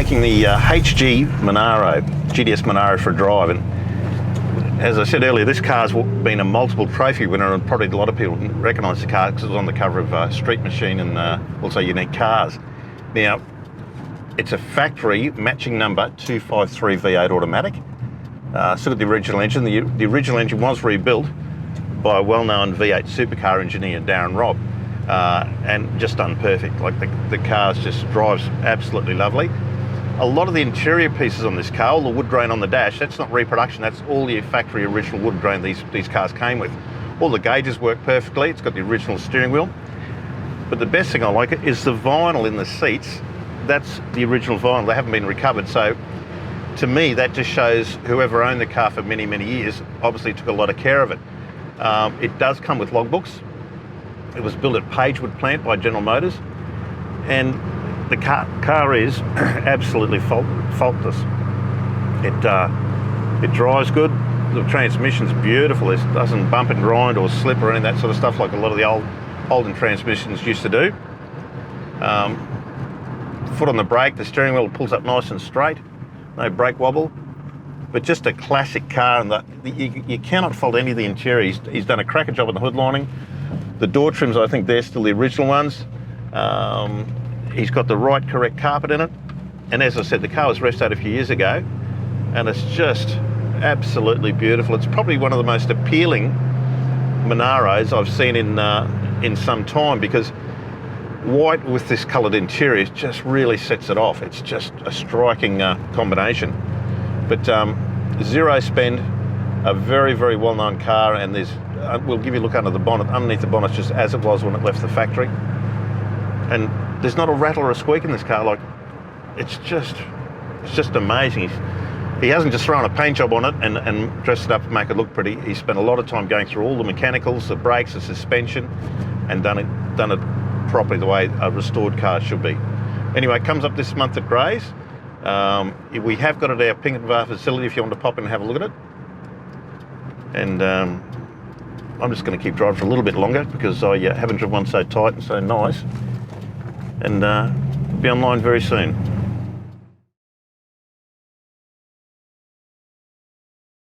taking the HG Monaro, GTS Monaro for a drive, and as I said earlier, this car's been a multiple trophy winner, and probably a lot of people recognise the car because it was on the cover of Street Machine and also Unique Cars. Now, it's a factory matching number 253 V8 automatic. Still got the original engine. The original engine was rebuilt by a well-known V8 supercar engineer, Darren Robb, and just done perfect. Like the car just drives absolutely lovely. A lot of the interior pieces on this car, all the wood grain on the dash, that's not reproduction, that's all the factory original wood grain these cars came with. All the gauges work perfectly, it's got the original steering wheel. But the best thing I like is the vinyl in the seats. That's the original vinyl, they haven't been recovered. So to me, that just shows whoever owned the car for many, many years obviously took a lot of care of it. It does come with logbooks. It was built at Pagewood plant by General Motors, and the car is absolutely faultless. It drives good. The transmission's beautiful. It doesn't bump and grind or slip or any of that sort of stuff like a lot of the old Holden transmissions used to do. Foot on the brake, the steering wheel pulls up nice and straight. No brake wobble. But just a classic car, and you cannot fault any of the interior. He's done a cracker job on the hood lining. The door trims, I think they're still the original ones. He's got the right correct carpet in it. And as I said, the car was restored a few years ago, and it's just absolutely beautiful. It's probably one of the most appealing Monaros I've seen in some time, because white with this coloured interior just really sets it off. It's just a striking combination. But zero spend, a very, very well-known car, and there's we'll give you a look under the bonnet. Underneath the bonnet's just as it was when it left the factory. And there's not a rattle or a squeak in this car. Like, it's just amazing. He hasn't just thrown a paint job on it and dressed it up to make it look pretty. He spent a lot of time going through all the mechanicals, the brakes, the suspension, and done it properly the way a restored car should be. Anyway, it comes up this month at Grays. We have got it at our Pinkenba Bar facility if you want to pop in and have a look at it. And I'm just going to keep driving for a little bit longer because I haven't driven one so tight and so nice. And be online very soon.